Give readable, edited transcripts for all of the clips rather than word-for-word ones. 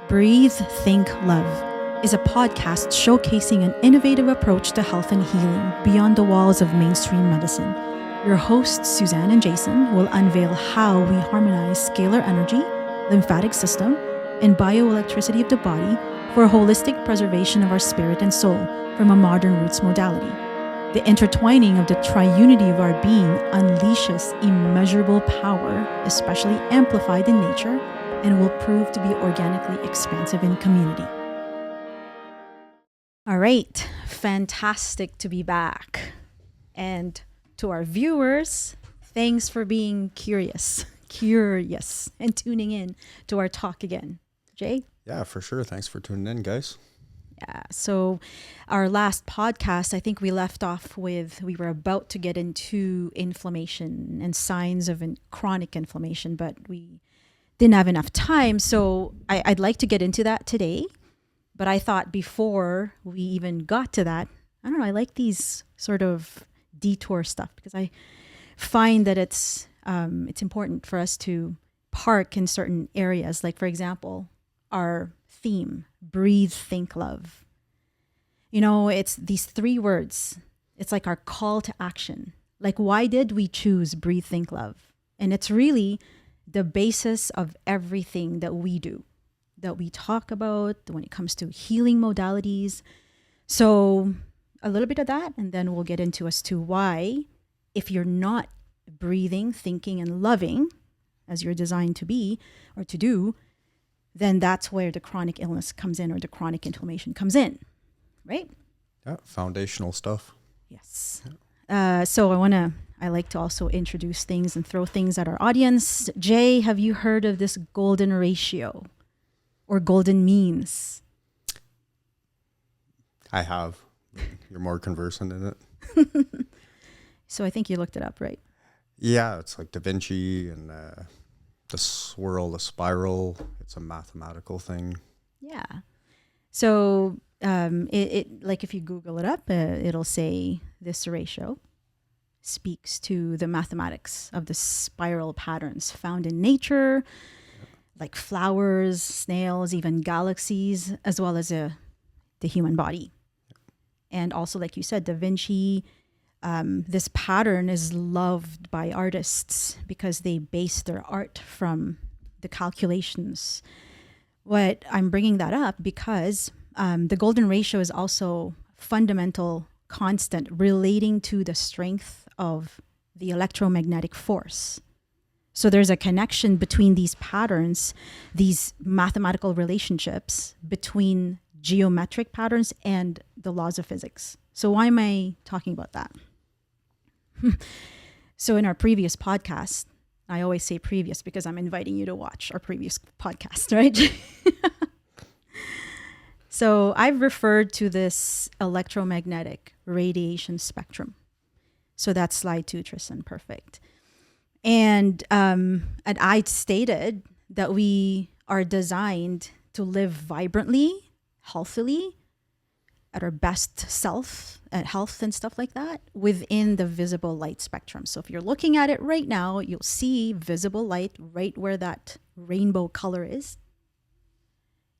Breathe.Think.Love is a podcast showcasing an innovative approach to health and healing beyond the walls of mainstream medicine. Your hosts, Suzanne and Jason, will unveil how we harmonize scalar energy, lymphatic system, and bioelectricity of the body for a holistic preservation of our spirit and soul from a modern roots modality. The intertwining of the triunity of our being unleashes immeasurable power, especially amplified in nature, and will prove to be organically expansive in community. All right, fantastic to be back. And to our viewers, thanks for being curious, and tuning in to our talk again. Jay? Yeah, for sure. Thanks for tuning in, guys. Yeah, so our last podcast, I think we left off with, we were about to get into inflammation and signs of chronic inflammation, but we didn't have enough time. So I'd like to get into that today. But I thought before we even got to that, I don't know, I like these sort of detour stuff because I find that it's important for us to park in certain areas. Like, for example, our theme, Breathe, Think, Love. You know, it's these three words. It's like our call to action. Like, why did we choose Breathe, Think, Love? And it's really the basis of everything that we do, that we talk about when it comes to healing modalities. So a little bit of that, and then we'll get into as to why, if you're not breathing, thinking, and loving as you're designed to be or to do, then that's where the chronic illness comes in or the chronic inflammation comes in, right? Yeah, foundational stuff. Yes. So I like to also introduce things and throw things at our audience. Jay, have you heard of this golden ratio or golden means? I have. You're more conversant in it. So I think you looked it up, right? Yeah, it's like Da Vinci and the swirl, the spiral. It's a mathematical thing. Yeah. So it like if you Google it up, it'll say this ratio speaks to the mathematics of the spiral patterns found in nature, like flowers, snails, even galaxies, as well as the human body. And also, like you said, Da Vinci, this pattern is loved by artists because they base their art from the calculations. What I'm bringing that up because the golden ratio is also fundamental constant relating to the strength of the electromagnetic force. So there's a connection between these patterns, these mathematical relationships between geometric patterns and the laws of physics. So why am I talking about that? So in our previous podcast, I always say previous because I'm inviting you to watch our previous podcast, right? So I've referred to this electromagnetic radiation spectrum. So that's slide 2, Tristan, perfect. And I stated that we are designed to live vibrantly, healthily, at our best self, at health and stuff like that, within the visible light spectrum. So if you're looking at it right now, you'll see visible light right where that rainbow color is.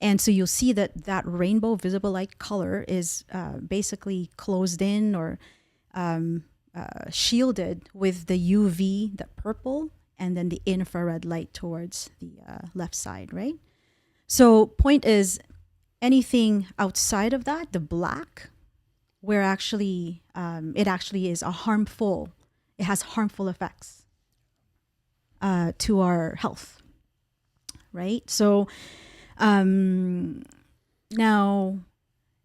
And so you'll see that that rainbow visible light color is basically closed in or shielded with the UV, the purple, and then the infrared light towards the left side, right? So point is, anything outside of that, the black, where actually it actually is it has harmful effects to our health, right? So now,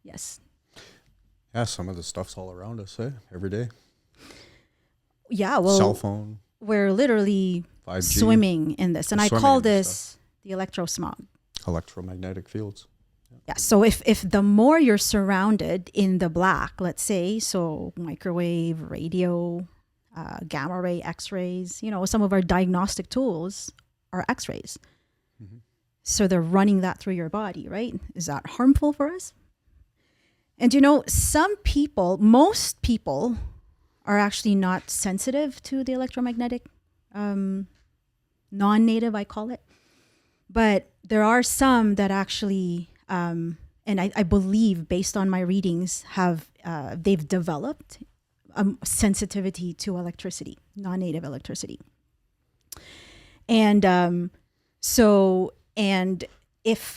yes. Yeah, some of the stuff's all around us, every day. Yeah, well, cell phone. We're literally 5G. Swimming in this, and I call this the electrosmog. Electromagnetic fields. Yeah. So if the more you're surrounded in the black, let's say, so microwave, radio, gamma ray, X-rays, some of our diagnostic tools are X-rays. Mm-hmm. So they're running that through your body, right? Is that harmful for us? And most people are actually not sensitive to the electromagnetic, non-native, I call it. But there are some that actually, and I believe based on my readings, they've developed sensitivity to electricity, non-native electricity. And and if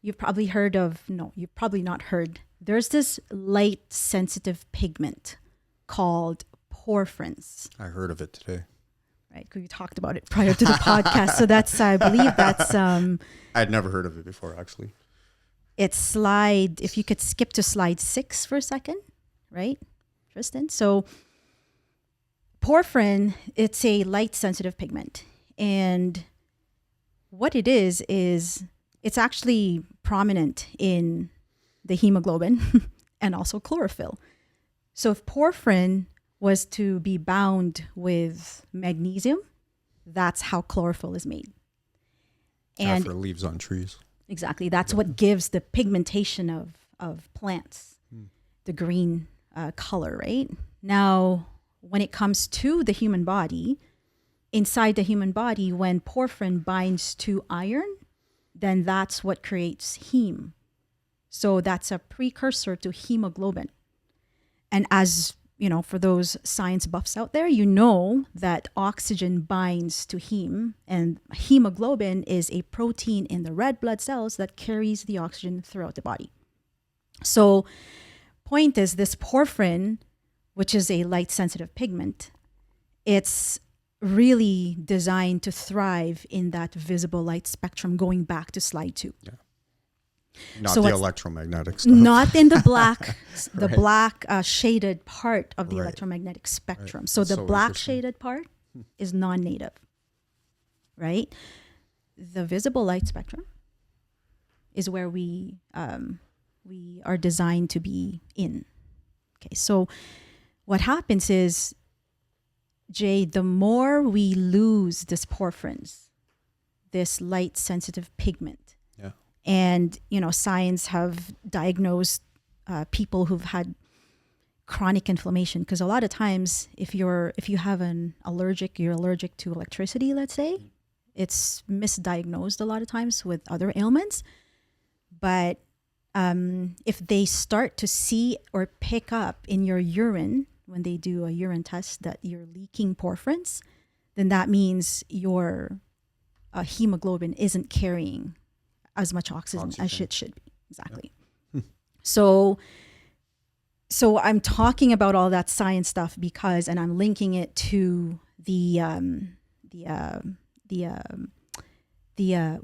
you've probably heard of, no, you've probably not heard, there's this light sensitive pigment called porphyrins. I heard of it today. Right, we talked about it prior to the podcast. So that's, I believe that's... I'd never heard of it before, actually. It's if you could skip to slide 6 for a second, right, Tristan? So porphyrin, it's a light sensitive pigment. And what it is it's actually prominent in the hemoglobin and also chlorophyll. So if porphyrin was to be bound with magnesium, that's how chlorophyll is made. And for leaves on trees. Exactly. That's what gives the pigmentation of plants, the green color, right? Now, when it comes to the human body, inside the human body, when porphyrin binds to iron, then that's what creates heme. So that's a precursor to hemoglobin. And as you know, for those science buffs out there, you know that oxygen binds to heme, and hemoglobin is a protein in the red blood cells that carries the oxygen throughout the body. So point is, this porphyrin, which is a light sensitive pigment, it's really designed to thrive in that visible light spectrum, going back to slide 2. Yeah. Not So the what's- electromagnetic stuff. Not in the black, the Right. black shaded part of the Right. electromagnetic spectrum. Right. So That's the so black interesting. shaded part is non-native, right? The visible light spectrum is where we are designed to be in. Okay, so what happens is, Jay, the more we lose this porphyrins, this light sensitive pigment, Yeah. and science have diagnosed people who've had chronic inflammation, because a lot of times if you have you're allergic to electricity, let's say, it's misdiagnosed a lot of times with other ailments. But if they start to see or pick up in your urine when they do a urine test that you're leaking porphyrins, then that means your hemoglobin isn't carrying as much oxygen as it should be. Exactly. Yeah. So I'm talking about all that science stuff because, and I'm linking it to the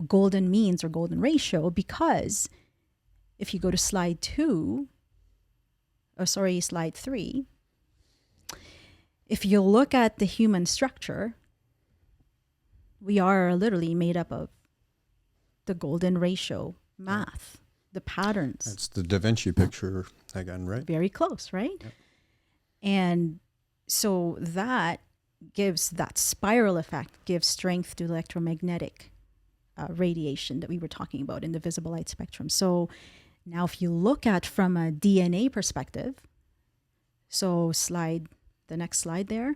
golden means or golden ratio, because if you go to slide 3, if you look at the human structure, we are literally made up of the golden ratio math, the patterns. It's the Da Vinci picture again, right? Very close, right? Yep. And so that spiral effect gives strength to electromagnetic radiation that we were talking about in the visible light spectrum. So now if you look at from a DNA perspective, so the next slide there,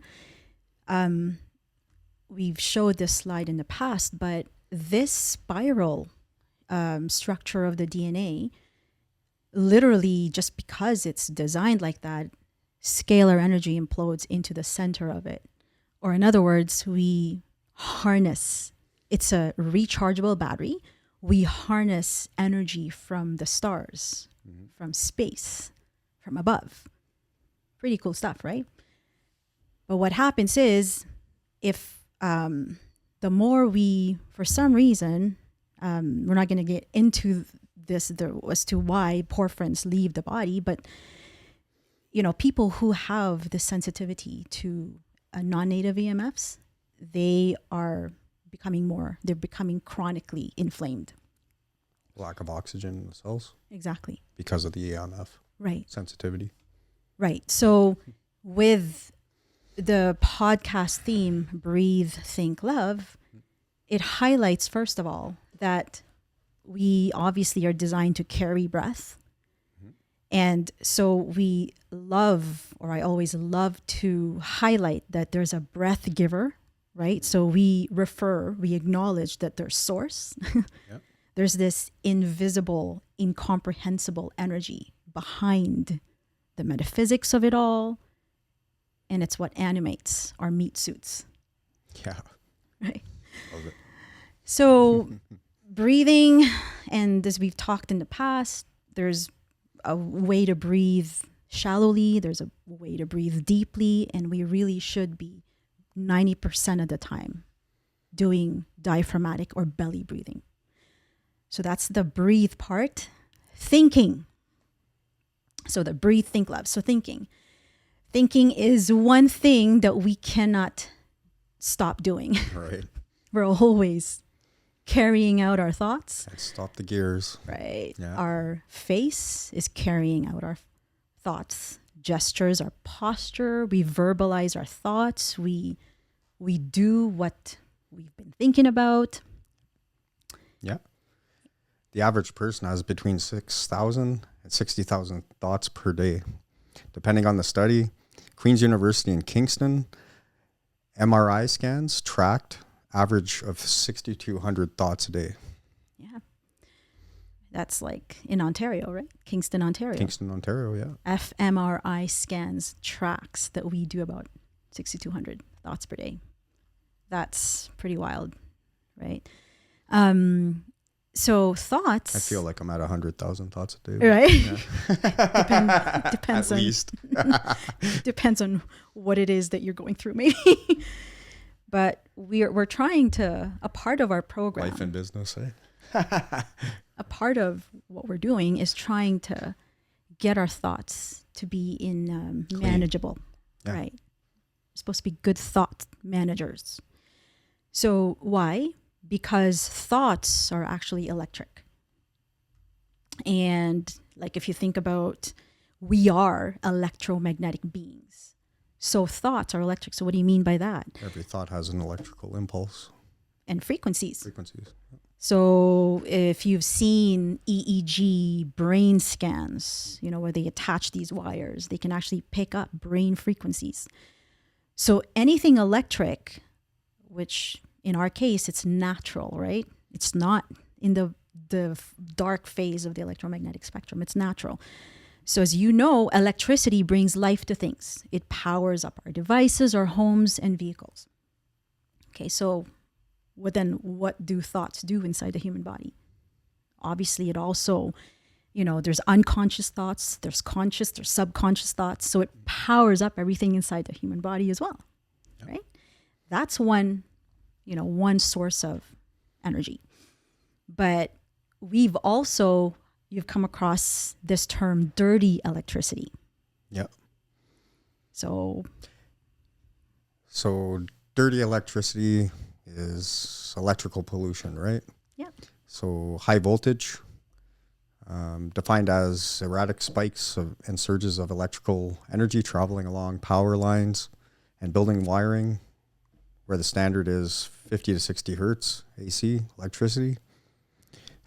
we've showed this slide in the past, but this spiral structure of the DNA, literally just because it's designed like that, scalar energy implodes into the center of it. Or in other words, we harness, it's a rechargeable battery. We harness energy from the stars, from space, from above. Pretty cool stuff, right? But what happens is, if the more we, for some reason, we're not going to get into this as to why porphyrins leave the body, but people who have the sensitivity to non-native EMFs, they're becoming chronically inflamed. Lack of oxygen in the cells Exactly. because of the EMF Right. sensitivity. Right. So with the podcast theme, Breathe.Think.Love, it highlights, first of all, that we obviously are designed to carry breath. And so I always love to highlight that there's a breath giver right? So we acknowledge that there's source. Yeah. There's this invisible, incomprehensible energy behind the metaphysics of it all. And it's what animates our meat suits, Yeah. right? Love it. So breathing, and as we've talked in the past, there's a way to breathe shallowly, there's a way to breathe deeply, and we really should be 90% of the time doing diaphragmatic or belly breathing. So that's the breathe part. Thinking. So the breathe, think, love. So thinking. Thinking is one thing that we cannot stop doing. Right. We're always carrying out our thoughts. Can't stop the gears. Right. Yeah. Our face is carrying out our thoughts. Gestures, our posture. We verbalize our thoughts. We do what we've been thinking about. Yeah. The average person has between 6,000 and 60,000 thoughts per day. Depending on the study, Queen's University in Kingston, MRI scans tracked average of 6,200 thoughts a day. Yeah. That's like in Ontario, right? Kingston, Ontario. Kingston, Ontario, yeah. fMRI scans tracks that we do about 6,200 thoughts per day. That's pretty wild, right? So thoughts. I feel like I'm at 100,000 thoughts a day. Right? Yeah. Depends At on least. depends on what it is that you're going through, maybe. But we're trying to, a part of our program, Life and business, eh? a part of what we're doing is trying to get our thoughts to be in manageable, Yeah. right? We're supposed to be good thought managers. So why? Because thoughts are actually electric. And like if you think about, we are electromagnetic beings. So thoughts are electric. So what do you mean by that? Every thought has an electrical impulse. And frequencies. Frequencies. So if you've seen EEG brain scans, where they attach these wires, they can actually pick up brain frequencies. So anything electric, which in our case, it's natural, right? It's not in the dark phase of the electromagnetic spectrum. It's natural. So as you know, electricity brings life to things. It powers up our devices, our homes, and vehicles. Okay, so what do thoughts do inside the human body? Obviously, it also, there's unconscious thoughts, there's conscious, there's subconscious thoughts. So it powers up everything inside the human body as well, right? That's one source of energy. But you've come across this term, dirty electricity. Yeah. So dirty electricity is electrical pollution, right? Yeah. So high voltage, defined as erratic spikes and surges of electrical energy traveling along power lines and building wiring, where the standard is 50 to 60 hertz AC electricity.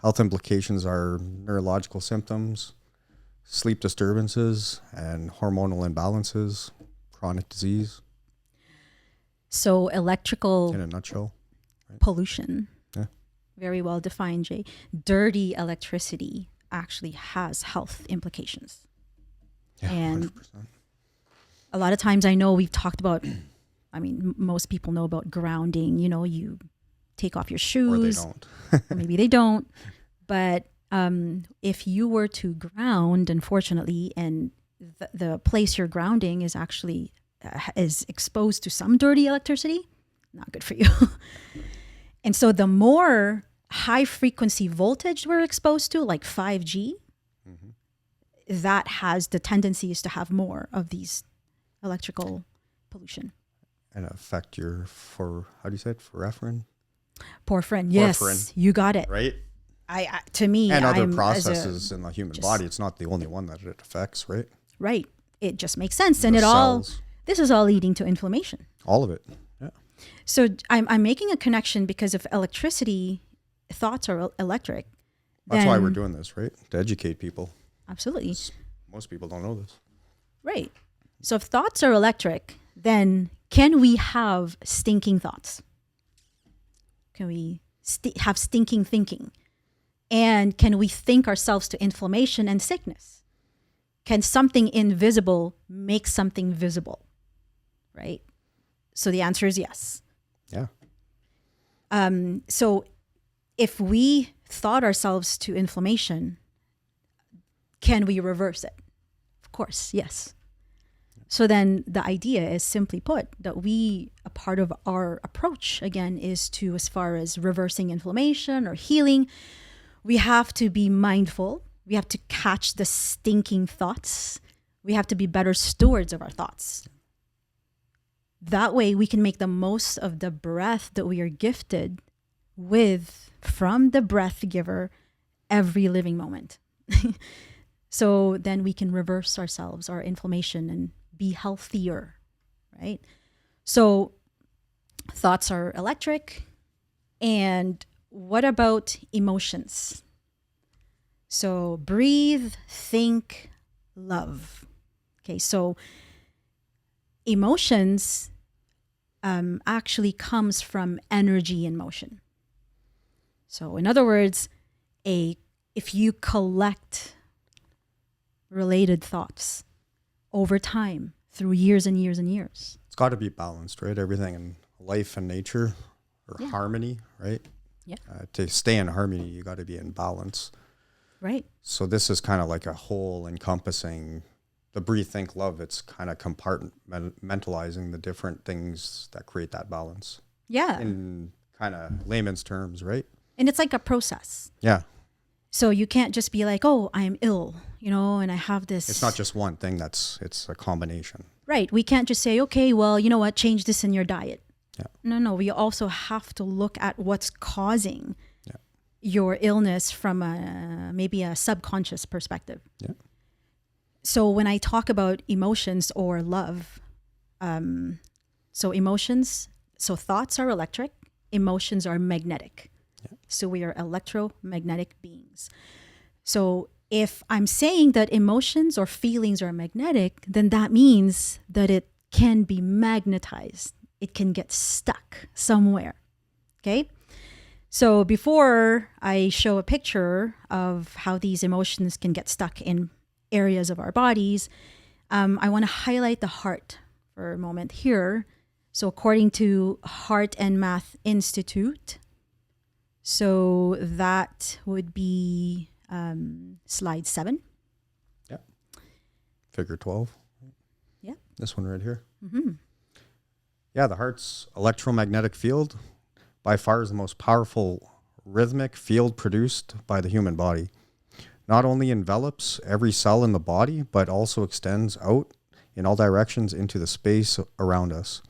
Health implications are neurological symptoms, sleep disturbances, and hormonal imbalances, chronic disease. So electrical In a nutshell. Right? pollution, Yeah. very well defined, Jay. Dirty electricity actually has health implications. Yeah, And 100%. a lot of times I know we've talked about, most people know about grounding. You take off your shoes. Or they don't. Or maybe they don't. But if you were to ground, unfortunately, and the place you're grounding is actually is exposed to some dirty electricity, not good for you. And so the more high frequency voltage we're exposed to, like 5G, that has the tendencies to have more of these electrical pollution. And affect your, how do you say it? Forephrine? Porphyrin, yes, Porphyrin. you got it. Right? To me, And other I'm, processes in the human body. It's not the only one that it affects, right? Right. It just makes sense. And The it all, cells. this is all leading to inflammation. All of it. Yeah. So I'm making a connection because if electricity, thoughts are electric. That's why then- we're doing this, right? To educate people. Absolutely. Most people don't know this. Right. So if thoughts are electric, then can we have stinking thoughts? Can we have stinking thinking? And can we think ourselves to inflammation and sickness? Can something invisible make something visible? Right? So the answer is yes. Yeah. So if we thought ourselves to inflammation, can we reverse it? Of course, yes. So then the idea is, simply put, that a part of our approach, again, is to, as far as reversing inflammation or healing, we have to be mindful. We have to catch the stinking thoughts. We have to be better stewards of our thoughts. That way we can make the most of the breath that we are gifted with from the breath giver every living moment. So then we can reverse ourselves, our inflammation, and be healthier, right? So thoughts are electric. And what about emotions? So breathe, think, love. Okay, so emotions actually comes from energy in motion. So in other words, if you collect related thoughts over time through years and years and years, It's got to be balanced, right? Everything in life and nature, or harmony, right? Yeah. To stay in harmony, you got to be in balance. Right. So this is kind of like a whole encompassing the Breathe, Think, Love. It's kind of compartmentalizing the different things that create that balance. Yeah. In kind of layman's terms, right? And it's like a process. Yeah. So you can't just be like, oh, I'm ill, and I have this. It's not just one thing. It's a combination. Right. We can't just say, okay, well, you know what, change this in your diet. Yeah. No. We also have to look at what's causing your illness from maybe a subconscious perspective. Yeah. So when I talk about emotions or love, so thoughts are electric, emotions are magnetic. Yeah. So we are electromagnetic beings. So if I'm saying that emotions or feelings are magnetic, then that means that it can be magnetized. It can get stuck somewhere. Okay? So before I show a picture of how these emotions can get stuck in areas of our bodies, I want to highlight the heart for a moment here. So according to Heart and Math Institute, so that would be slide 7. Yeah. Figure 12. Yeah. This one right here. Mm-hmm. Yeah, the heart's electromagnetic field by far is the most powerful rhythmic field produced by the human body. Not only envelops every cell in the body, but also extends out in all directions into the space around us.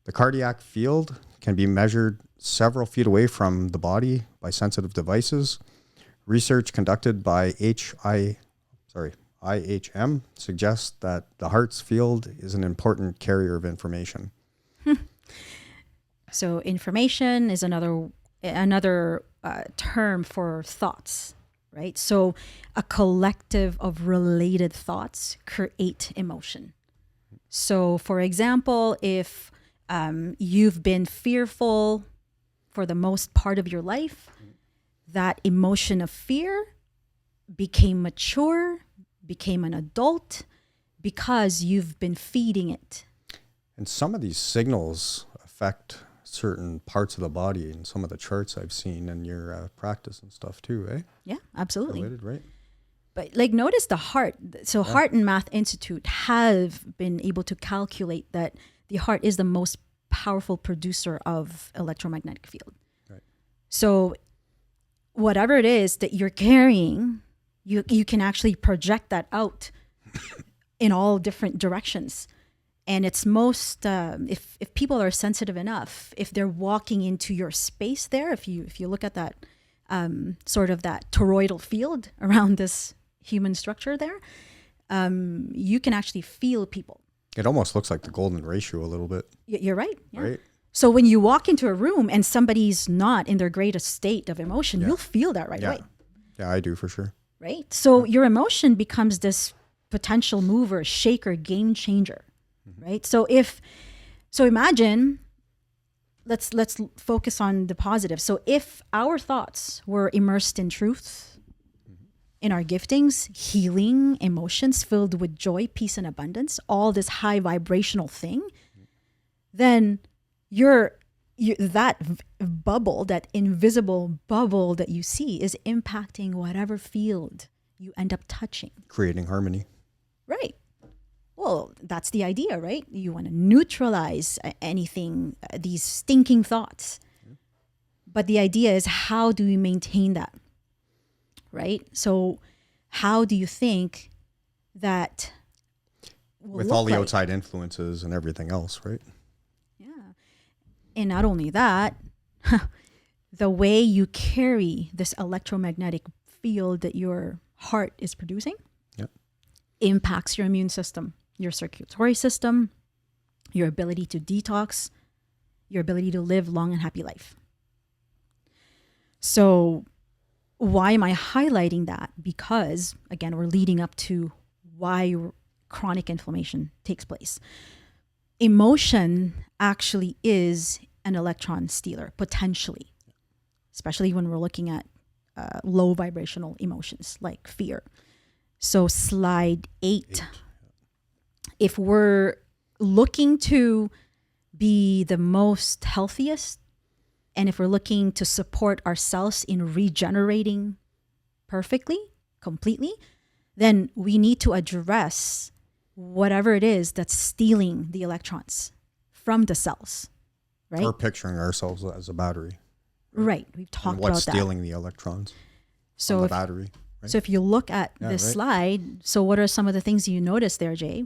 The cardiac field can be measured several feet away from the body by sensitive devices. Research conducted by IHM suggests that the heart's field is an important carrier of information. So information is another term for thoughts, right? So a collective of related thoughts create emotion. So for example, if you've been fearful for the most part of your life, that emotion of fear became mature, became an adult, because you've been feeding it. And some of these signals affect certain parts of the body in some of the charts I've seen in your practice and stuff too, eh? Yeah, absolutely. Related, right? But notice the heart. So Heart and Math Institute have been able to calculate that the heart is the most powerful producer of electromagnetic field. Right. So whatever it is that you're carrying, you can actually project that out in all different directions. And it's most, if people are sensitive enough, if they're walking into your space there, if you look at that sort of that toroidal field around this human structure there, you can actually feel people. It almost looks like the golden ratio a little bit. You're right. Yeah. Right? So when you walk into a room and somebody's not in their greatest state of emotion, you'll feel that right away. Yeah, I do for sure. Right? So your emotion becomes this potential mover, shaker, game changer. right? So imagine, let's focus on the positive. So if our thoughts were immersed in truth, in our giftings, healing, emotions filled with joy, peace, and abundance, all this high vibrational thing, then that bubble, that invisible bubble that you see, is impacting whatever field you end up touching. Creating harmony. Right. Well, that's the idea, right? You want to neutralize anything, these stinking thoughts. But the idea is, how do we maintain that? Right? So how do you think that will With look all the like? outside influences and everything else, right? Yeah. And not only that, the way you carry this electromagnetic field that your heart is producing Yep. impacts your immune system, your circulatory system, your ability to detox, your ability to live long and happy life. So why am I highlighting that? Because again, we're leading up to why chronic inflammation takes place. Emotion actually is an electron stealer, potentially, especially when we're looking at low vibrational emotions like fear. So slide 8. If we're looking to be the most healthiest, and if we're looking to support ourselves in regenerating perfectly, completely, then we need to address whatever it is that's stealing the electrons from the cells, right? Or picturing ourselves as a battery. Right. We've talked And what's about stealing the electrons So from the if, battery. Right? so if you look at Yeah, this right. slide, so what are some of the things you notice there, Jay?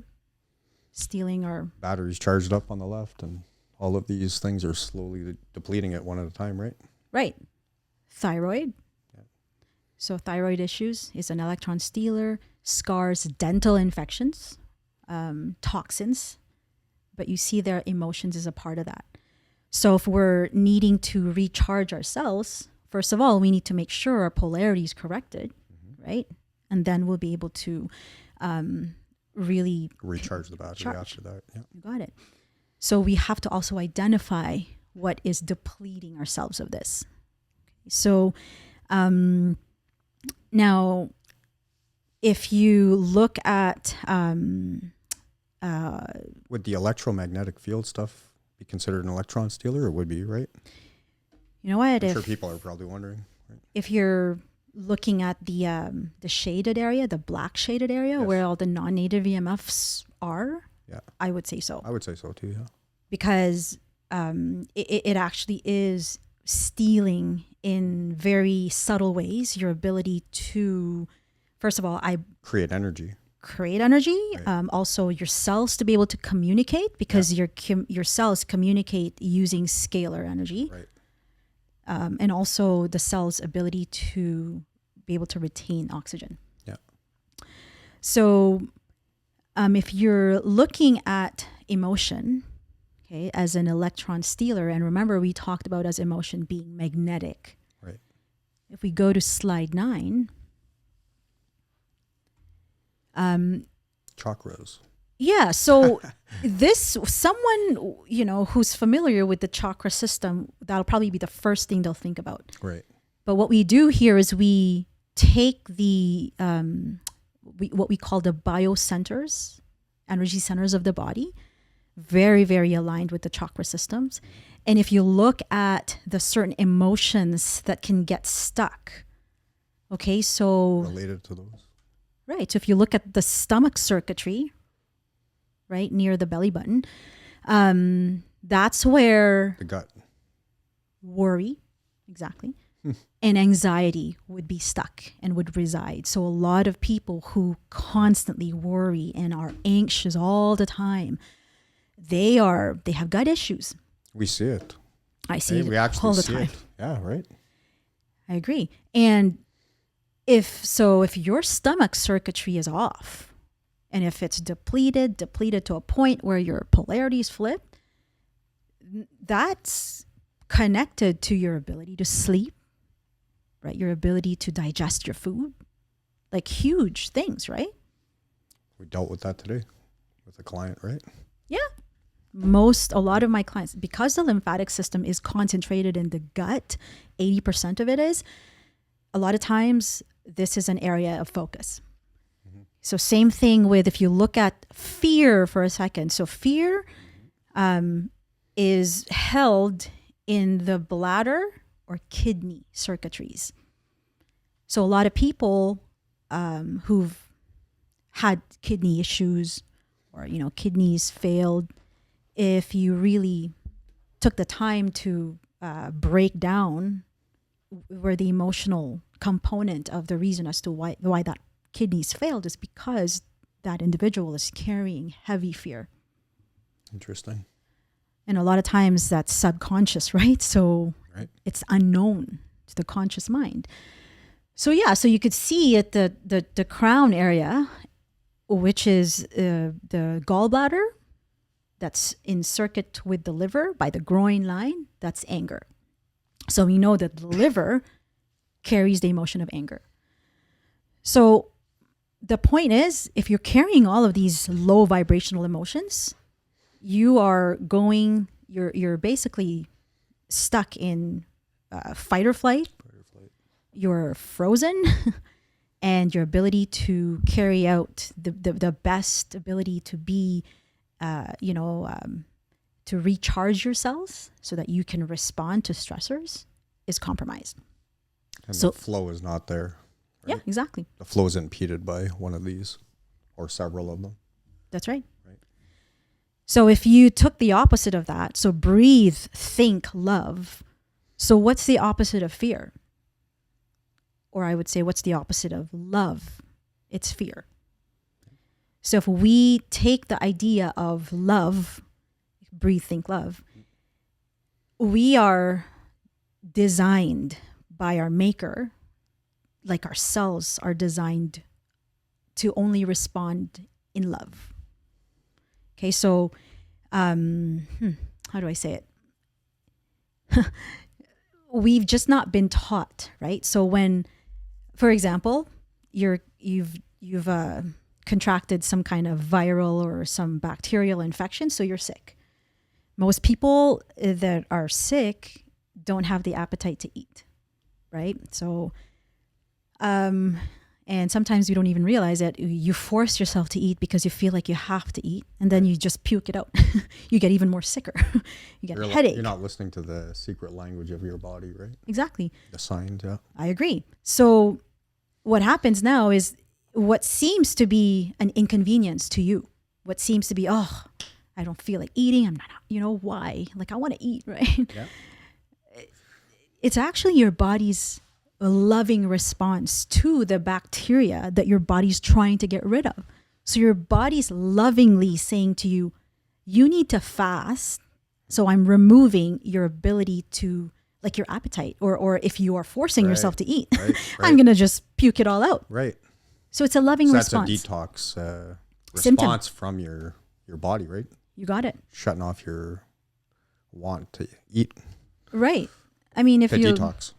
Stealing or Battery's charged up on the left, and all of these things are slowly depleting it one at a time, right? right. Thyroid. Yeah. So thyroid issues is an electron stealer. Scars, dental infections, toxins. But you see their emotions is a part of that. So if we're needing to recharge ourselves, first of all, we need to make sure our polarity is corrected, right? And then we'll be able to really Recharge the battery Charge. after that. Yeah. You got it. So we have to also identify what is depleting ourselves of this. So now, if you look at Would the electromagnetic field stuff be considered an electron stealer, or would be, right? you know what, I'm if sure people are probably wondering. Right? if you're looking at the shaded area, the black shaded area Yes. where all the non-native EMFs are, Yeah, I would say so, I would say so too. Yeah. because it actually is stealing in very subtle ways your ability to, first of all, Create energy. create energy, Right. also your cells to be able to communicate, because your cells communicate using scalar energy, Right. and also the cell's ability to be able to retain oxygen. Yeah. So if you're looking at emotion, okay, as an electron stealer, and remember we talked about as emotion being magnetic. Right. If we go to slide 9, Chakras. yeah, so someone, who's familiar with the chakra system, that'll probably be the first thing they'll think about. Right. But what we do here is we take the what we call the biocenters, energy centers of the body, very, very aligned with the chakra systems. And if you look at the certain emotions that can get stuck, okay, so Related to those. right. So if you look at the stomach circuitry, right near the belly button, that's where The gut. worry, exactly, and anxiety would be stuck and would reside. So a lot of people who constantly worry and are anxious all the time, they have gut issues. We see it. I see Hey, it we actually all the see time. it. Yeah. Right. I agree. And if your stomach circuitry is off, and if it's depleted to a point where your polarity is flipped, that's connected to your ability to sleep, right? Your ability to digest your food, like huge things, right? We dealt with that today with a client, right? Yeah. A lot of my clients, because the lymphatic system is concentrated in the gut, 80% of it is, a lot of times this is an area of focus. So same thing with, if you look at fear for a second. So fear is held in the bladder or kidney circuitries. So a lot of people who've had kidney issues, or, kidneys failed, if you really took the time to break down where the emotional component of the reason as to why that kidneys failed, is because that individual is carrying heavy fear. Interesting. And a lot of times that's subconscious, right? So it's unknown to the conscious mind. So so you could see at the crown area, which is the gallbladder, that's in circuit with the liver by the groin line, that's anger. So we know that the liver carries the emotion of anger. So the point is, if you're carrying all of these low vibrational emotions, you're basically stuck in fight or flight. You're frozen, and your ability to carry out the best ability to be, to recharge yourselves so that you can respond to stressors is compromised. And the flow is not there. Right? Yeah, exactly. The flow is impeded by one of these or several of them. That's right. So if you took the opposite of that, so breathe, think, love. So what's the opposite of fear? Or I would say, what's the opposite of love? It's fear. So if we take the idea of love, breathe, think, love, we are designed by our maker, like our cells are designed to only respond in love. Okay, so how do I say it? We've just not been taught, right? So when, for example, you've contracted some kind of viral or some bacterial infection, so you're sick. Most people that are sick don't have the appetite to eat, right? So, and sometimes you don't even realize it. You force yourself to eat because you feel like you have to eat, and then you just puke it out. You get even more sicker. You get a headache. You're not listening to the secret language of your body, right? Exactly. The signs, yeah. I agree. So what happens now is, what seems to be an inconvenience to you, what seems to be, I don't feel like eating. I'm not, why? Like, I want to eat, right? Yeah. It's actually your body's loving response to the bacteria that your body's trying to get rid of. So your body's lovingly saying to you, you need to fast. So I'm removing your ability to, like, your appetite, or if you are forcing yourself to eat, I'm going to just puke it all out. Right. So it's a loving response. That's a detox response from your body, right? You got it. Shutting off your want to eat. Right. I mean, detox.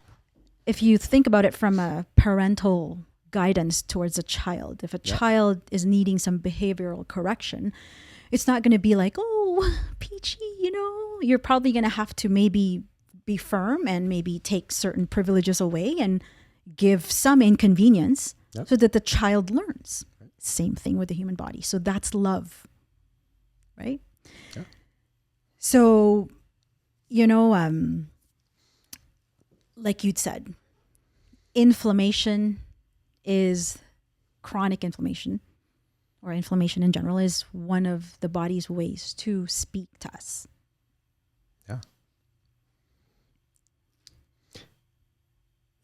If you think about it from a parental guidance towards a child, if a child is needing some behavioral correction, it's not going to be like, oh, Peachy, you're probably going to have to maybe be firm and maybe take certain privileges away and give some inconvenience so that the child learns. Right. Same thing with the human body. So that's love, right? Yeah. So, like you'd said, inflammation is chronic inflammation, or inflammation in general, is one of the body's ways to speak to us. Yeah.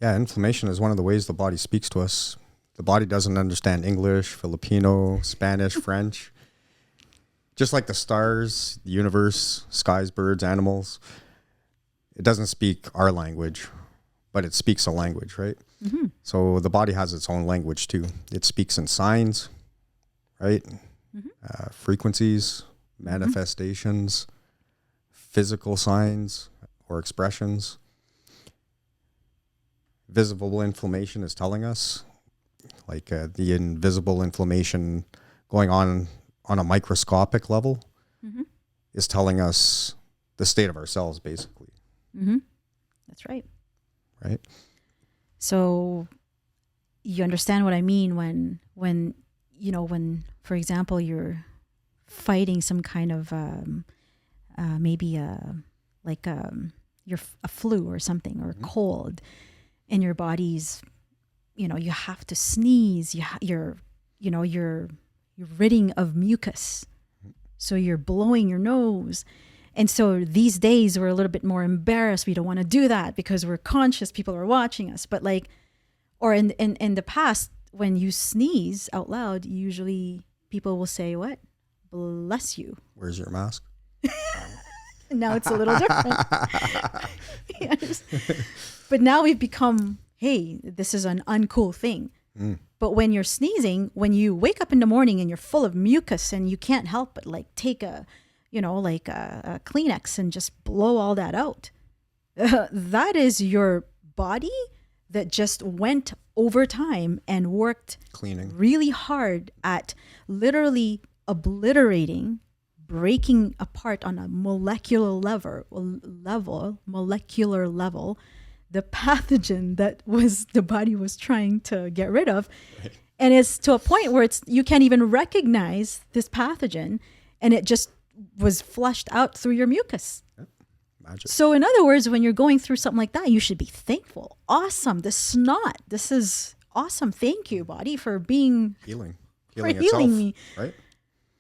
Yeah, inflammation is one of the ways the body speaks to us. The body doesn't understand English, Filipino, Spanish, French. Just like the stars, the universe, skies, birds, animals, it doesn't speak our language, but it speaks a language, right? Mm-hmm. So the body has its own language too. It speaks in signs, right? Mm-hmm. Frequencies, manifestations, physical signs or expressions. Visible inflammation is telling us, like the invisible inflammation going on a microscopic level. Mm-hmm. is telling us the state of ourselves, basically. Mm-hmm. That's right. Right. So you understand what I mean when for example, you're fighting some kind of maybe a flu or something, or a cold, and your body's, you have to sneeze. You're ridding of mucus, so you're blowing your nose. And so these days we're a little bit more embarrassed. We don't want to do that because we're conscious people are watching us. But or in the past, when you sneeze out loud, usually people will say, what? Bless you. Where's your mask? Now it's a little different. Yes. But now we've become, hey, this is an uncool thing. But when you're sneezing, when you wake up in the morning and you're full of mucus and you can't help but take a Kleenex and just blow all that out, that is your body that just went over time and worked Cleaning really hard at literally obliterating, breaking apart on a molecular level, the pathogen that the body was trying to get rid of. Right. And it's to a point where you can't even recognize this pathogen, and it just was flushed out through your mucus. Yep. Magic. So in other words, when you're going through something like that, you should be thankful. Awesome. This is awesome. Thank you, body, for being Healing healing itself, me. right?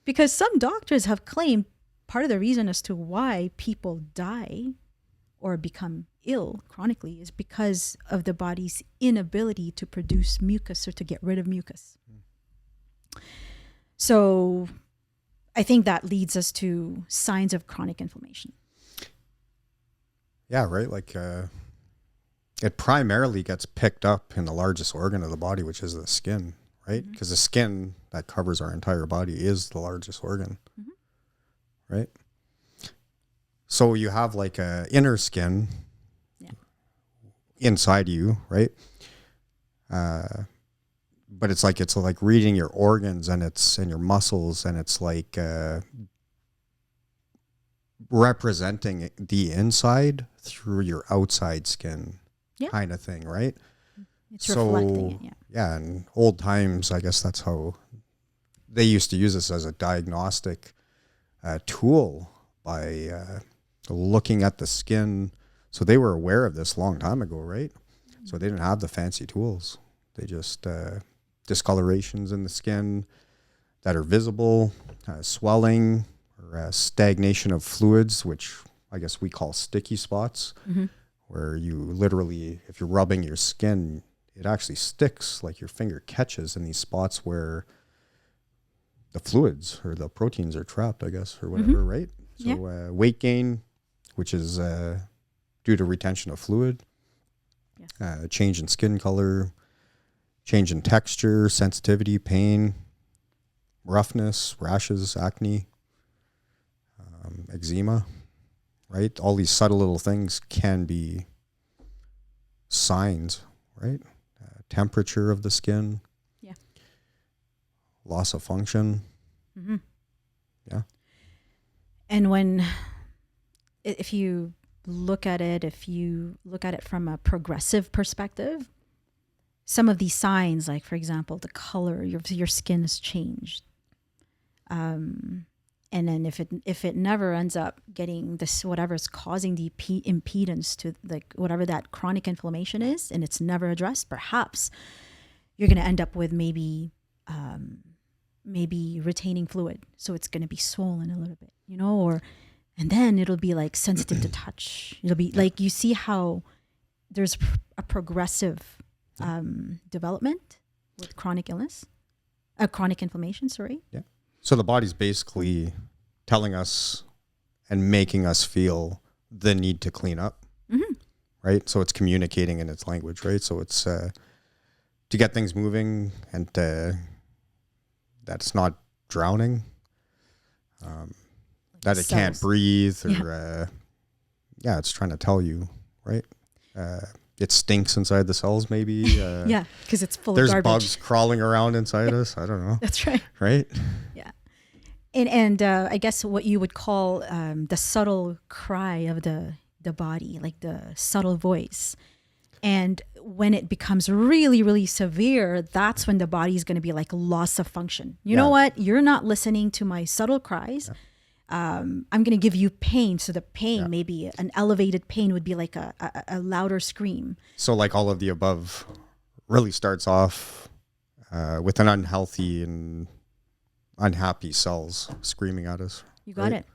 Because some doctors have claimed part of the reason as to why people die or become ill chronically is because of the body's inability to produce mucus or to get rid of mucus. So I think that leads us to signs of chronic inflammation. Yeah, right. It primarily gets picked up in the largest organ of the body, which is the skin, right? Because the skin that covers our entire body is the largest organ, right? So you have a inner skin inside you, right? But it's like reading your organs and your muscles, and it's representing the inside through your outside skin, kind of thing, right? It's reflecting it, yeah. In old times, I guess that's how they used to use this as a diagnostic tool by looking at the skin. So they were aware of this a long time ago, right? So they didn't have the fancy tools. They just discolorations in the skin that are visible, swelling, or stagnation of fluids, which I guess we call sticky spots, where you literally, if you're rubbing your skin, it actually sticks, like your finger catches in these spots where the fluids or the proteins are trapped, I guess, or whatever, right? So weight gain, which is due to retention of fluid, change in skin color, change in texture, sensitivity, pain, roughness, rashes, acne, eczema, right? All these subtle little things can be signs, right? Temperature of the skin, loss of function. Yeah. And if you look at it from a progressive perspective, some of these signs, like for example, the color, your skin has changed. And then if it never ends up getting this, whatever's causing the impedance to whatever that chronic inflammation is, and it's never addressed, perhaps you're going to end up with maybe retaining fluid. So it's going to be swollen a little bit, and then it'll be sensitive to touch. It'll be you see how there's a progressive development with chronic inflammation, sorry. Yeah. So the body's basically telling us and making us feel the need to clean up, right? So it's communicating in its language, right? So it's to get things moving and that it's not drowning, that it can't breathe, or it's trying to tell you, right? It stinks inside the cells, maybe. Because it's full of there's garbage. bugs crawling around inside us. I don't know. That's right. Right? Yeah. And I guess what you would call the subtle cry of the body, like the subtle voice. And when it becomes really, really severe, that's when the body is going to be like loss of function. You know what? You're not listening to my subtle cries. I'm going to give you pain. So the pain, maybe an elevated pain would be like a louder scream. So like all of the above really starts off with an unhealthy and unhappy cells screaming at us. You got it.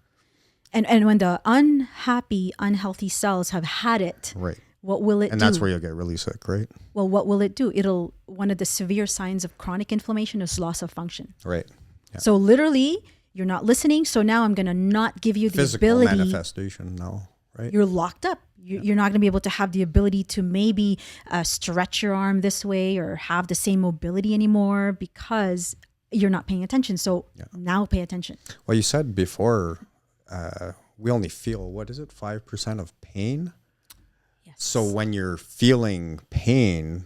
And when the unhappy, unhealthy cells have had it, Right. what will it do? And that's where you'll get really sick, right? Well, what will it do? One of the severe signs of chronic inflammation is loss of function. Right. Yeah. So literally, you're not listening. So now I'm going to not give you the Physical ability. manifestation now, right? You're locked up. You're not going to be able to have the ability to maybe stretch your arm this way or have the same mobility anymore because you're not paying attention. So now pay attention. Well, you said before, we only feel, 5% of pain? Yes. So when you're feeling pain,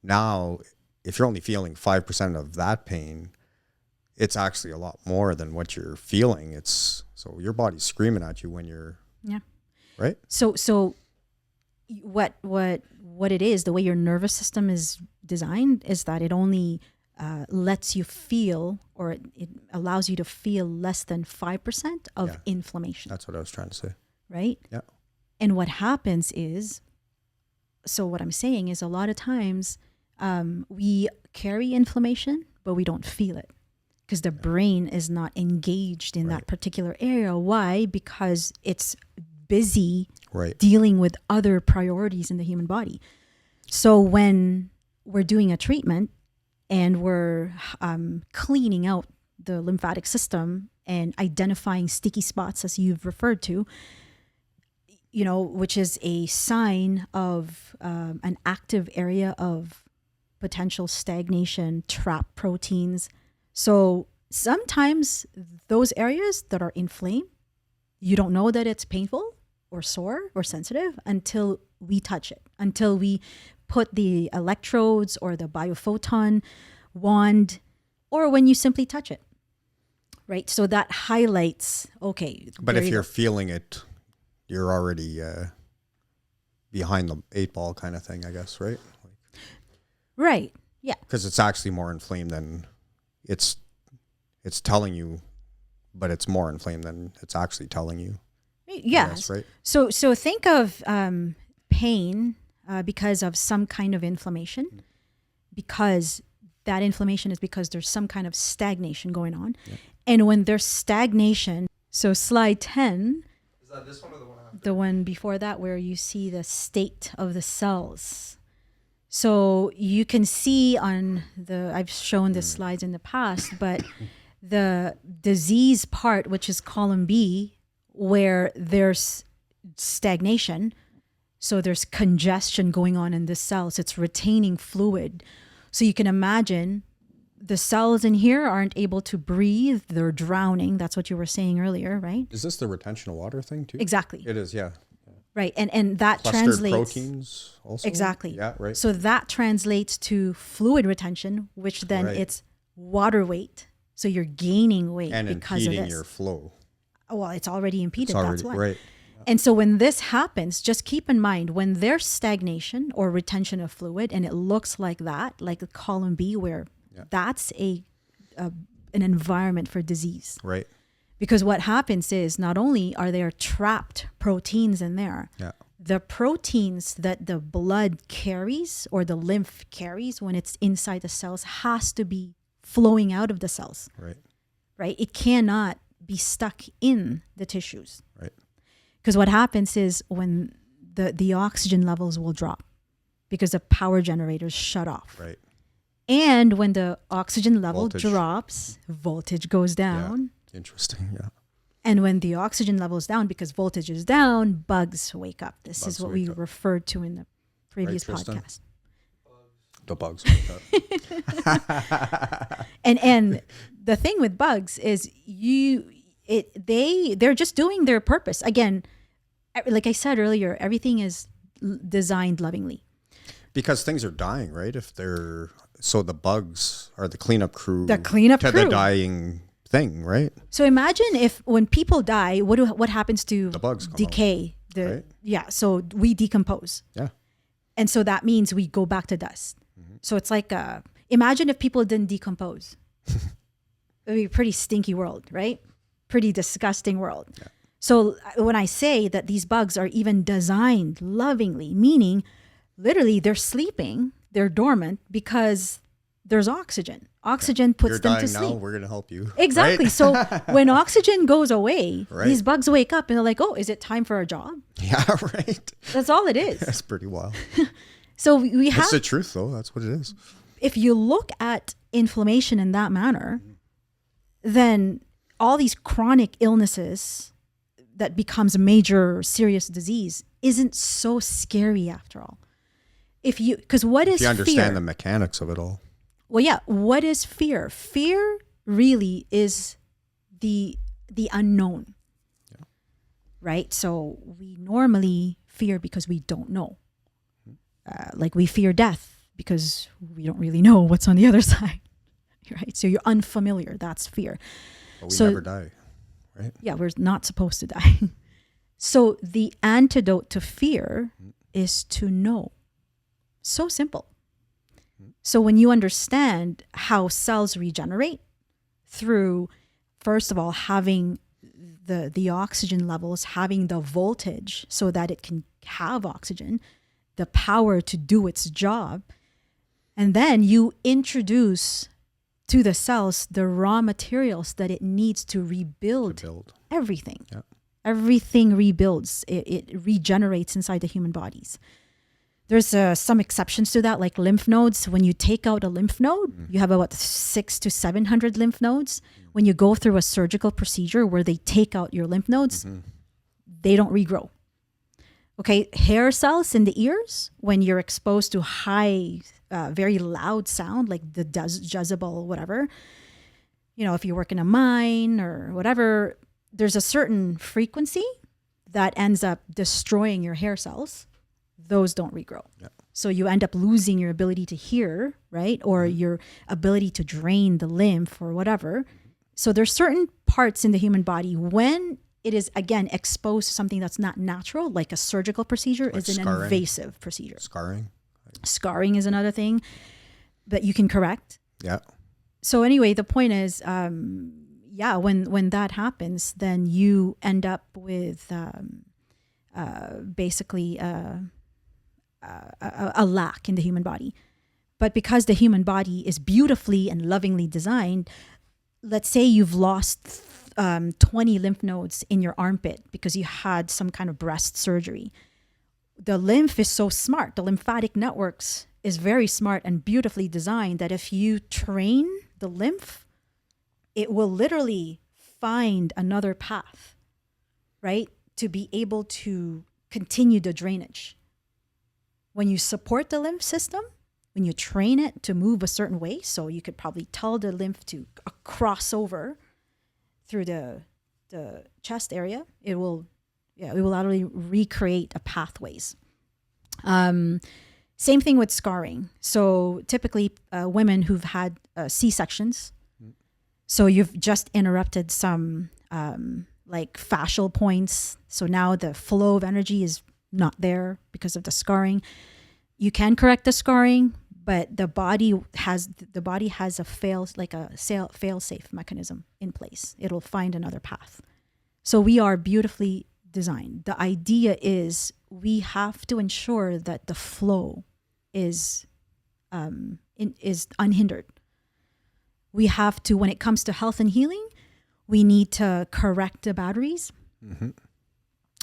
now, if you're only feeling 5% of that pain, it's actually a lot more than what you're feeling. So your body's screaming at you when you're, right? So what it is, the way your nervous system is designed is that it only lets you feel, or it allows you to feel less than 5% of inflammation. That's what I was trying to say. Right? Yeah. And what happens is, so what I'm saying is a lot of times we carry inflammation, but we don't feel it because the brain is not engaged in that particular area. Why? Because it's busy dealing with other priorities in the human body. So when we're doing a treatment and we're cleaning out the lymphatic system and identifying sticky spots, as you've referred to, which is a sign of an active area of potential stagnation, trapped proteins. So sometimes those areas that are inflamed, you don't know that it's painful or sore or sensitive until we touch it, until we put the electrodes or the biophoton wand, or when you simply touch it, right? So that highlights, okay. But if you're feeling it, you're already behind the 8 ball kind of thing, I guess, right? Right. Yeah. Because it's actually more inflamed than it's telling you, but it's more inflamed than it's actually telling you. Yeah. Guess, right. So think of pain because of some kind of inflammation, because that inflammation is because there's some kind of stagnation going on. Yeah. And when there's stagnation, so slide 10, is that this one or the one after? The one before that, where you see the state of the cells. So you can see I've shown the slides in the past, but the disease part, which is column B, where there's stagnation. So there's congestion going on in the cells. It's retaining fluid. So you can imagine the cells in here aren't able to breathe. They're drowning. That's what you were saying earlier, right? Is this the retention of water thing too? Exactly. It is, yeah. Right. And that Clustered translates. proteins also? Exactly. Yeah, right. So that translates to fluid retention, which then it's water weight. So you're gaining weight and because of this. And impeding your flow. Well, it's already impeded. That's why. Right. And so when this happens, just keep in mind, when there's stagnation or retention of fluid, and it looks like that, like column B, where that's an environment for disease. Right. Because what happens is not only are there trapped proteins in there, the proteins that the blood carries or the lymph carries when it's inside the cells has to be flowing out of the cells. Right. Right. It cannot be stuck in the tissues. Right. Because what happens is when the oxygen levels will drop because the power generators shut off. Right. And when the oxygen level drops, voltage goes down. Yeah. Interesting. Yeah. And when the oxygen level is down, because voltage is down, bugs wake up. This is what we referred to in the previous podcast. The bugs wake up. And the thing with bugs is they're just doing their purpose. Again, like I said earlier, everything is designed lovingly. Because things are dying, right? So the bugs are the cleanup crew. The cleanup to crew. the dying thing, right? So imagine if when people die, what happens to The bugs come out, decay? right? Yeah, so we decompose. Yeah. And so that means we go back to dust. So it's like, imagine if people didn't decompose. It would be a pretty stinky world, right? Pretty disgusting world. Yeah. So when I say that these bugs are even designed lovingly, meaning literally they're sleeping, they're dormant because there's oxygen. Oxygen puts You're them dying to sleep. now. We're gonna help you. Exactly. Right? So when oxygen goes away, Right. these bugs wake up and they're like, oh, is it time for a job? Yeah. Right. That's all it is. That's pretty wild. So we have, It's the truth, though. That's what it is. if you look at inflammation in that manner, then all these chronic illnesses that becomes a major serious disease isn't so scary after all. Because what is If you understand fear? the mechanics of it all. Well, yeah. What is fear? Fear really is the unknown, right? So we normally fear because we don't know. Like we fear death because we don't really know what's on the other side, right? So you're unfamiliar. That's fear. But we So- never die, right? Yeah, we're not supposed to die. So the antidote to fear is to know. So simple. So when you understand how cells regenerate through, first of all, having the oxygen levels, having the voltage so that it can have oxygen, the power to do its job, and then you introduce to the cells the raw materials that it needs to rebuild Build. everything. Yeah. Everything rebuilds. It regenerates inside the human bodies. There's some exceptions to that, like lymph nodes. When you take out a lymph node, you have about 600 to 700 lymph nodes. When you go through a surgical procedure where they take out your lymph nodes, they don't regrow. Okay, hair cells in the ears, when you're exposed to high, very loud sound, like the decibel, whatever, if you work in a mine or whatever, there's a certain frequency that ends up destroying your hair cells. Those don't regrow. Yeah. So you end up losing your ability to hear, right? Or your ability to drain the lymph or whatever. So there's certain parts in the human body when it is, again, exposed to something that's not natural, like a surgical procedure Like is an scarring. invasive procedure. Scarring. Scarring is another thing that you can correct. Yeah. So anyway, the point is, when that happens, then you end up with basically a lack in the human body. But because the human body is beautifully and lovingly designed, let's say you've lost 20 lymph nodes in your armpit because you had some kind of breast surgery. The lymph is so smart. The lymphatic networks is very smart and beautifully designed that if you train the lymph, it will literally find another path, right? To be able to continue the drainage. When you support the lymph system, when you train it to move a certain way, so you could probably tell the lymph to cross over through the chest area, it will literally recreate a pathways. Same thing with scarring. So typically women who've had C-sections, so you've just interrupted some like fascial points. So now the flow of energy is not there because of the scarring. You can correct the scarring, but the body has a fail-safe mechanism in place. It'll find another path. So we are beautifully designed. The idea is we have to ensure that the flow is unhindered. We have to, when it comes to health and healing, we need to correct the batteries.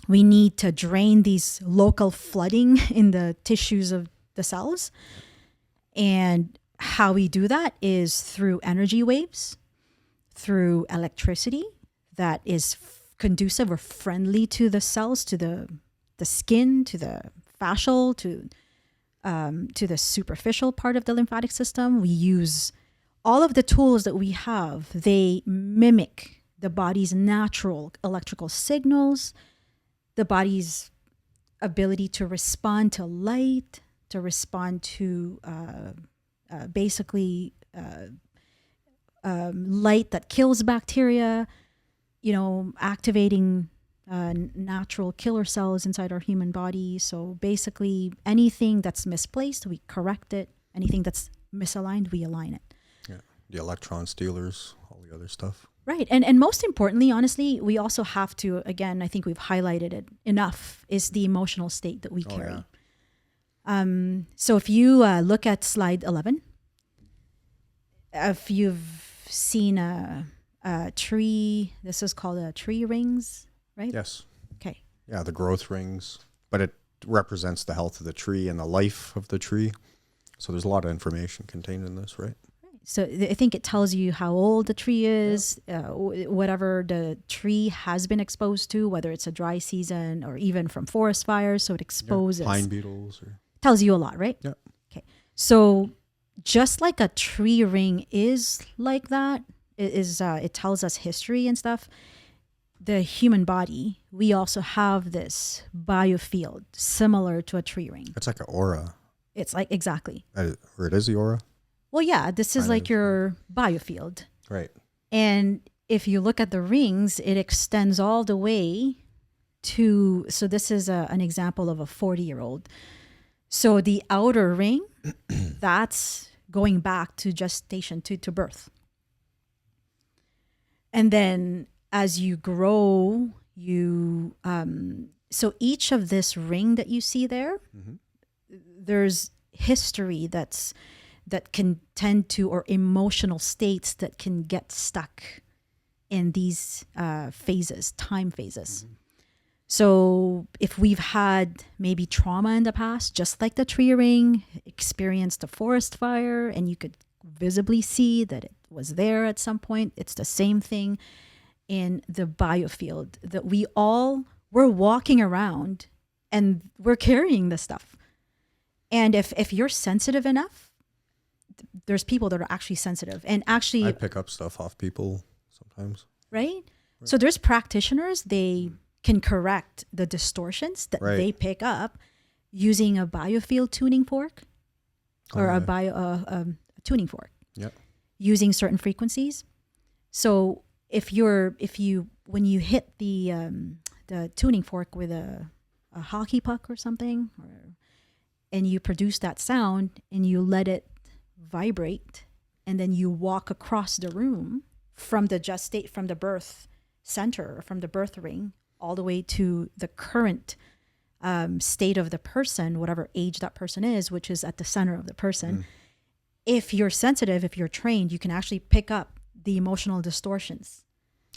We need to drain these local flooding in the tissues of the cells. And how we do that is through energy waves, through electricity that is conducive or friendly to the cells, to the skin, to the fascial, to the superficial part of the lymphatic system. We use all of the tools that we have. They mimic the body's natural electrical signals, the body's ability to respond to light, to respond to light that kills bacteria, activating natural killer cells inside our human body. So basically, anything that's misplaced, we correct it. Anything that's misaligned, we align it. Yeah. The electron stealers, all the other stuff. Right. And most importantly, honestly, we also have to, again, I think we've highlighted it enough, is the emotional state that we carry. Yeah. So if you look at slide 11, if you've seen a tree, this is called a tree rings, right? Yes. Okay. Yeah, the growth rings, but it represents the health of the tree and the life of the tree. So there's a lot of information contained in this, right? So I think it tells you how old the tree is, whatever the tree has been exposed to, whether it's a dry season or even from forest fires. So it exposes. Pine beetles. Tells you a lot, right? Yeah. Okay. So just like a tree ring is like that, it tells us history and stuff. The human body, we also have this biofield similar to a tree ring. It's like an aura. It's like, exactly. Or it is the aura. Well, yeah, this is like your biofield. Right. And if you look at the rings, it extends all the way to, so this is an example of a 40-year-old. So the outer ring, that's going back to gestation, to birth. And then as you grow, so each of this ring that you see there, there's history that can tend to, or emotional states that can get stuck in these phases, time phases. So if we've had maybe trauma in the past, just like the tree ring, experienced a forest fire, and you could visibly see that it was there at some point, it's the same thing in the biofield, that we're walking around and we're carrying this stuff. And if you're sensitive enough, there's people that are actually sensitive, and actually I pick up stuff off people sometimes. Right? So there's practitioners, they can correct the distortions that they pick up using a biofield tuning fork or a tuning fork. Yep. Using certain frequencies. So when you hit the tuning fork with a hockey puck or something, and you produce that sound and you let it vibrate, and then you walk across the room from the birth center, from the birth ring, all the way to the current state of the person, whatever age that person is, which is at the center of the person. If you're sensitive, if you're trained, you can actually pick up the emotional distortions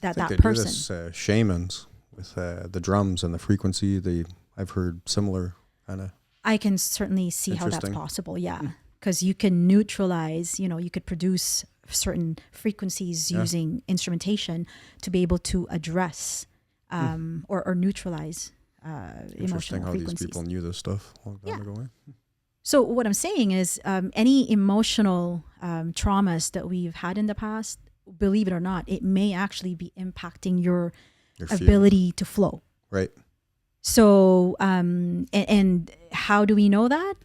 that person. Do this, shamans with the drums and the frequency. I've heard similar kind of. I can certainly see how that's possible. Yeah. Because you can neutralize, you could produce certain frequencies using instrumentation to be able to address or neutralize Interesting emotional how frequencies. these people knew this stuff a long time ago. So what I'm saying is any emotional traumas that we've had in the past, believe it or not, it may actually be impacting your ability to flow. Right. So, and how do we know that?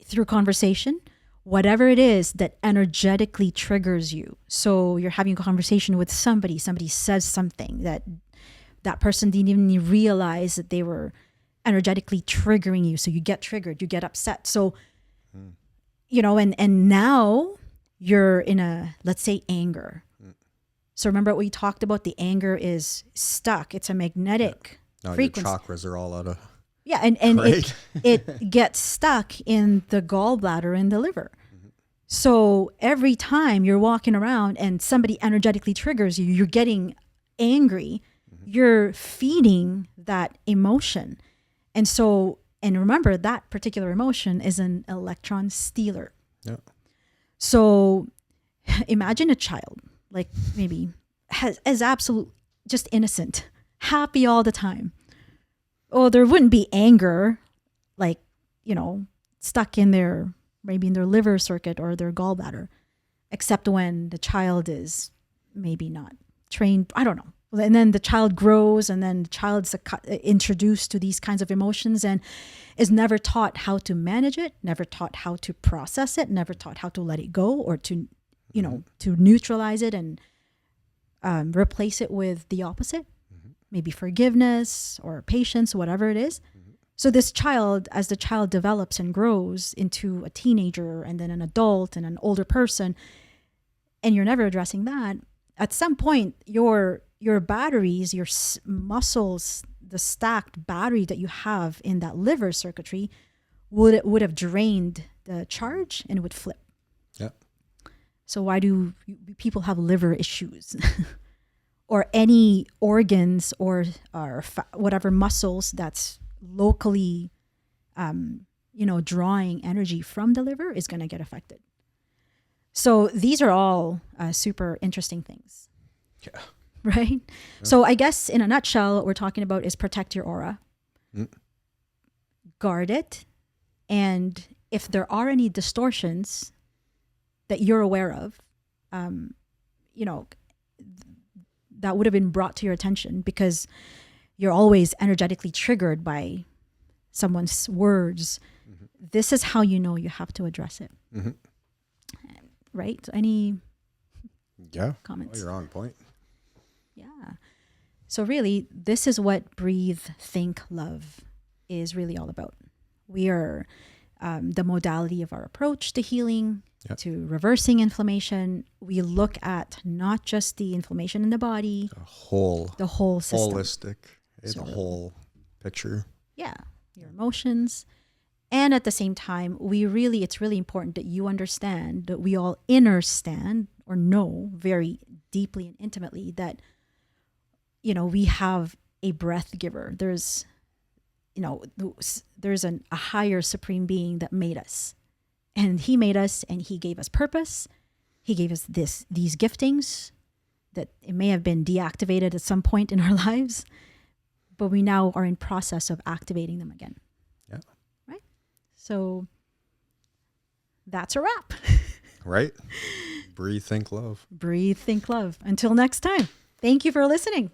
Through conversation, whatever it is that energetically triggers you. So you're having a conversation with somebody says something that person didn't even realize that they were energetically triggering you. So you get triggered, you get upset. So, and now you're in let's say anger. So remember what we talked about, the anger is stuck. It's a magnetic frequency. Your chakras are all out of. Yeah, and right? it gets stuck in the gallbladder and the liver. So every time you're walking around and somebody energetically triggers you, you're getting angry, you're feeding that emotion. And remember, that particular emotion is an electron stealer. Yeah. So imagine a child, like maybe is absolute, just innocent, happy all the time. Oh, there wouldn't be anger, like, stuck in maybe in their liver circuit or their gallbladder, except when the child is maybe not trained. I don't know. And then the child grows, and then the child's introduced to these kinds of emotions and is never taught how to manage it, never taught how to process it, never taught how to let it go or to you know, to neutralize it and replace it with the opposite, maybe forgiveness or patience, whatever it is. So this child, as the child develops and grows into a teenager and then an adult and an older person, and you're never addressing that, at some point your batteries, your muscles, the stacked battery that you have in that liver circuitry would have drained the charge and it would flip. Yeah. So why do people have liver issues? Or any organs or whatever muscles that's locally, drawing energy from the liver is going to get affected. So these are all super interesting things. Yeah. Right? Yeah. So I guess in a nutshell, what we're talking about is protect your aura, guard it. And if there are any distortions that you're aware of, that would have been brought to your attention because you're always energetically triggered by someone's words. This is how you know you have to address it. Right? So any comments? You're on point. Yeah. So really, this is what Breathe, Think, Love is really all about. We are the modality of our approach to healing, to reversing inflammation. We look at not just the inflammation in the body, the whole system. Holistic. It's a whole picture. Yeah. Your emotions. And at the same time, it's really important that you understand, that we all understand or know very deeply and intimately that, we have a breath giver. There's a higher supreme being that made us. And he made us and he gave us purpose. He gave us these giftings that it may have been deactivated at some point in our lives, but we now are in process of activating them again. Yeah. Right? So that's a wrap. Right? Breathe, think, love. Breathe, think, love. Until next time. Thank you for listening.